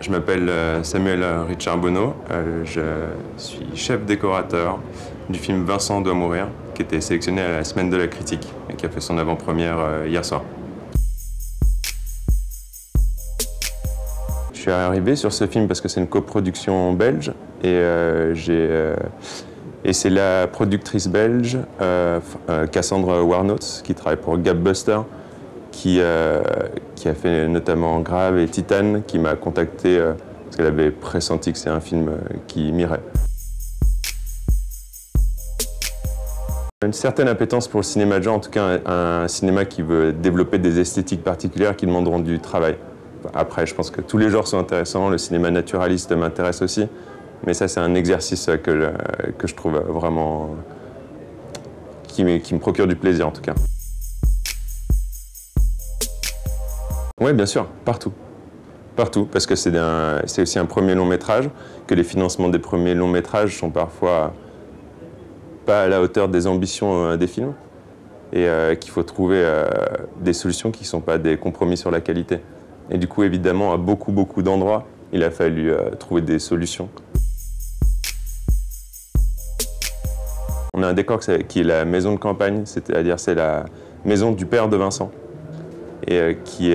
Je m'appelle Samuel Richard Bonneau, je suis chef décorateur du film Vincent doit mourir, qui était sélectionné à la Semaine de la Critique et qui a fait son avant-première hier soir. Je suis arrivé sur ce film parce que c'est une coproduction belge et c'est la productrice belge, Cassandre Warnots, qui travaille pour Gapbuster, qui a fait notamment Grave et Titane, qui m'a contacté parce qu'elle avait pressenti que c'est un film qui m'irait. Une certaine appétence pour le cinéma de genre, en tout cas un cinéma qui veut développer des esthétiques particulières qui demanderont du travail. Après, je pense que tous les genres sont intéressants, le cinéma naturaliste m'intéresse aussi, mais ça c'est un exercice que je trouve vraiment... qui me procure du plaisir en tout cas. Oui, bien sûr, partout. Partout, parce que c'est aussi un premier long métrage, que les financements des premiers longs métrages sont parfois pas à la hauteur des ambitions des films, et qu'il faut trouver des solutions qui ne sont pas des compromis sur la qualité. Et du coup, évidemment, à beaucoup d'endroits, il a fallu trouver des solutions. On a un décor qui est la maison de campagne, c'est-à-dire c'est la maison du père de Vincent. Et qui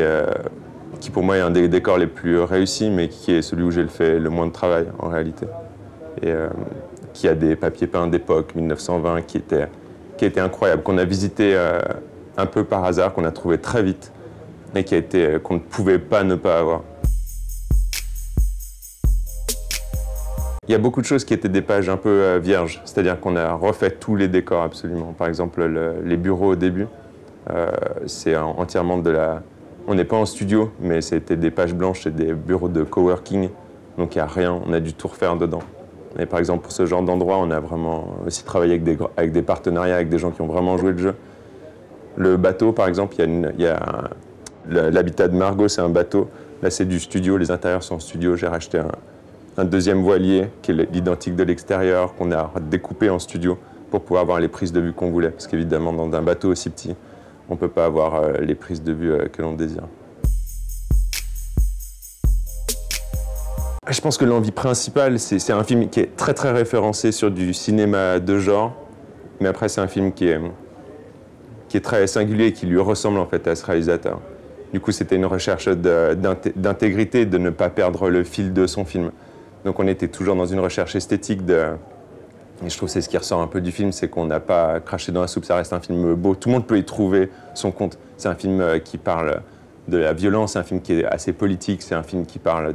pour moi est un des décors les plus réussis, mais qui est celui où j'ai fait le moins de travail en réalité. Et qui a des papiers peints d'époque, 1920, qui était incroyable, qu'on a visité un peu par hasard, qu'on a trouvé très vite, et qu'on ne pouvait pas ne pas avoir. Il y a beaucoup de choses qui étaient des pages un peu vierges, c'est-à-dire qu'on a refait tous les décors absolument. Par exemple, les bureaux au début. C'est entièrement de la... On n'est pas en studio, mais c'était des pages blanches et des bureaux de coworking. Donc il n'y a rien, on a dû tout refaire dedans. Et par exemple, pour ce genre d'endroit, on a vraiment aussi travaillé avec des partenariats, avec des gens qui ont vraiment joué le jeu. Le bateau, par exemple, l'habitat de Margot, c'est un bateau. Là, c'est du studio, les intérieurs sont en studio. J'ai racheté un deuxième voilier, qui est l'identique de l'extérieur, qu'on a découpé en studio pour pouvoir avoir les prises de vue qu'on voulait. Parce qu'évidemment, dans un bateau aussi petit, on ne peut pas avoir les prises de vue que l'on désire. Je pense que l'envie principale, c'est un film qui est très référencé sur du cinéma de genre, mais après c'est un film qui est très singulier et qui lui ressemble en fait à ce réalisateur. Du coup, c'était une recherche d'intégrité, de ne pas perdre le fil de son film. Donc on était toujours dans une recherche esthétique et je trouve que c'est ce qui ressort un peu du film, c'est qu'on n'a pas craché dans la soupe, ça reste un film beau. Tout le monde peut y trouver son compte. C'est un film qui parle de la violence, c'est un film qui est assez politique, c'est un film qui parle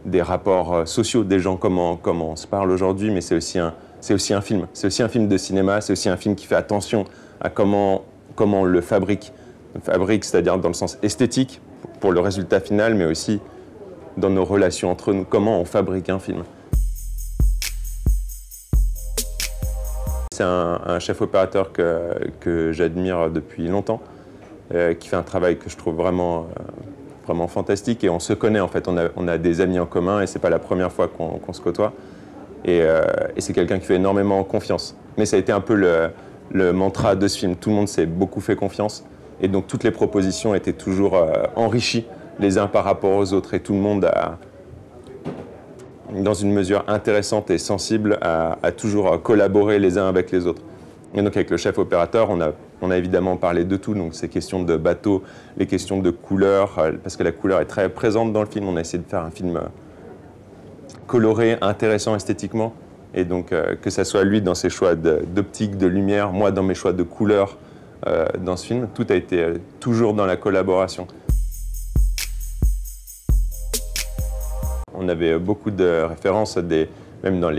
des rapports sociaux des gens, comment on se parle aujourd'hui, mais c'est aussi un film. C'est aussi un film de cinéma, c'est aussi un film qui fait attention à comment on le fabrique. C'est-à-dire dans le sens esthétique, pour le résultat final, mais aussi dans nos relations entre nous, comment on fabrique un film. C'est un chef opérateur que j'admire depuis longtemps, qui fait un travail que je trouve vraiment fantastique. Et on se connaît en fait, on a des amis en commun et c'est pas la première fois qu'on se côtoie. Et c'est quelqu'un qui fait énormément confiance. Mais ça a été un peu le mantra de ce film. Tout le monde s'est beaucoup fait confiance. Et donc toutes les propositions étaient toujours enrichies les uns par rapport aux autres. Et tout le monde dans une mesure intéressante et sensible, à toujours collaborer les uns avec les autres. Et donc avec le chef opérateur, on a évidemment parlé de tout, donc ces questions de bateau, les questions de couleur, parce que la couleur est très présente dans le film. On a essayé de faire un film coloré, intéressant esthétiquement, et donc que ça soit lui dans ses choix d'optique, de lumière, moi dans mes choix de couleur dans ce film, tout a été toujours dans la collaboration. On avait beaucoup de références, même dans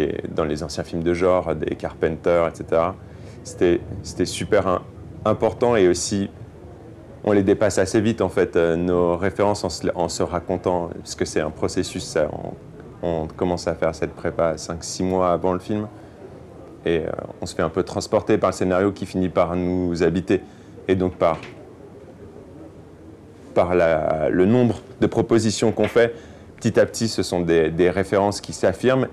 les anciens films de genre, des Carpenter, etc. C'était super important et aussi, on les dépasse assez vite en fait, nos références en se racontant, parce que c'est un processus, on commence à faire cette prépa 5-6 mois avant le film et on se fait un peu transporter par le scénario qui finit par nous habiter et donc par le nombre de propositions qu'on fait. Petit à petit, ce sont des références qui s'affirment,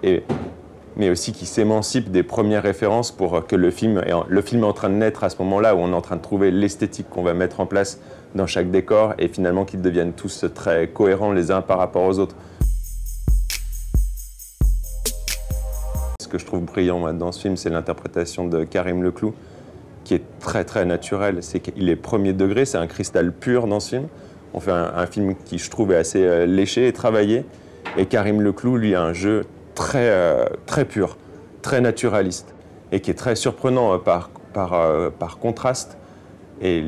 mais aussi qui s'émancipent des premières références pour que le film est en train de naître à ce moment-là, où on est en train de trouver l'esthétique qu'on va mettre en place dans chaque décor, et finalement qu'ils deviennent tous très cohérents les uns par rapport aux autres. ce que je trouve brillant moi, dans ce film, c'est l'interprétation de Karim Leclou, qui est très très naturel. C'est qu'il est premier degré, c'est un cristal pur dans ce film. On fait un film qui, je trouve, est assez léché et travaillé. Et Karim Leclou, lui, a un jeu très pur, très naturaliste, et qui est très surprenant par contraste. Et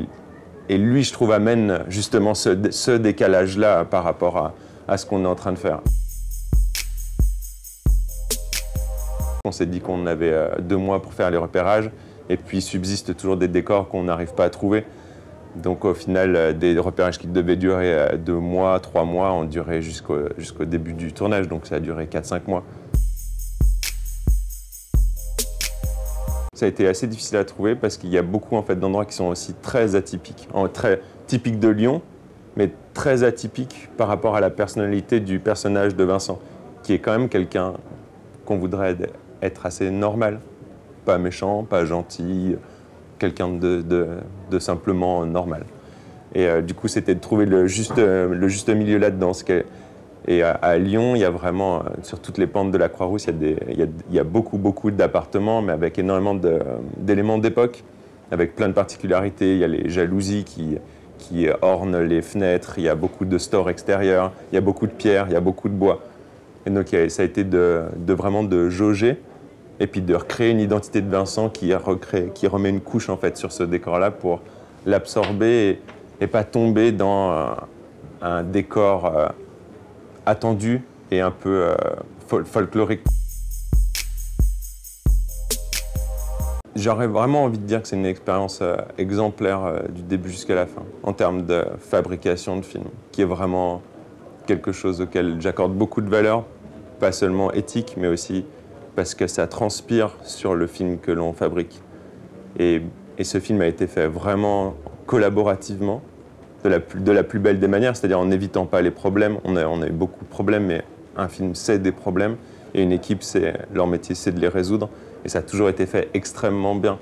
lui, je trouve, amène justement ce décalage-là par rapport à ce qu'on est en train de faire. On s'est dit qu'on avait 2 mois pour faire les repérages, et puis il subsiste toujours des décors qu'on n'arrive pas à trouver. Donc au final, des repérages qui devaient durer 2 mois, 3 mois, ont duré jusqu'au début du tournage, donc ça a duré 4-5 mois. Ça a été assez difficile à trouver parce qu'il y a beaucoup en fait, d'endroits qui sont aussi très atypiques, très typiques de Lyon, mais très atypiques par rapport à la personnalité du personnage de Vincent, qui est quand même quelqu'un qu'on voudrait être assez normal, pas méchant, pas gentil, quelqu'un de simplement normal. Et du coup, c'était de trouver le juste milieu là-dedans. Et à Lyon, il y a vraiment, sur toutes les pentes de la Croix-Rousse, il y a beaucoup d'appartements, mais avec énormément d'éléments d'époque, avec plein de particularités. Il y a les jalousies qui ornent les fenêtres, il y a beaucoup de stores extérieurs, il y a beaucoup de pierres, il y a beaucoup de bois. Et donc ça a été vraiment de jauger, et puis de recréer une identité de Vincent qui remet une couche en fait, sur ce décor-là pour l'absorber et pas tomber dans un décor attendu et un peu folklorique. J'aurais vraiment envie de dire que c'est une expérience exemplaire du début jusqu'à la fin, en termes de fabrication de film, qui est vraiment quelque chose auquel j'accorde beaucoup de valeur, pas seulement éthique, mais aussi parce que ça transpire sur le film que l'on fabrique. Et ce film a été fait vraiment collaborativement, de la plus belle des manières, c'est-à-dire en n'évitant pas les problèmes. On a eu beaucoup de problèmes, mais un film, c'est des problèmes, et une équipe, leur métier, c'est de les résoudre. Et ça a toujours été fait extrêmement bien.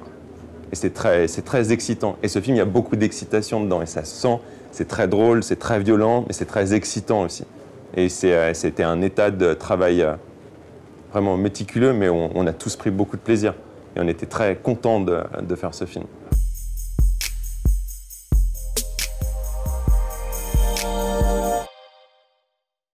Et c'est très excitant. Et ce film, il y a beaucoup d'excitation dedans, et ça se sent. C'est très drôle, c'est très violent, mais c'est très excitant aussi. Et c'était un état de travail vraiment méticuleux, mais on a tous pris beaucoup de plaisir. Et on était très contents de faire ce film.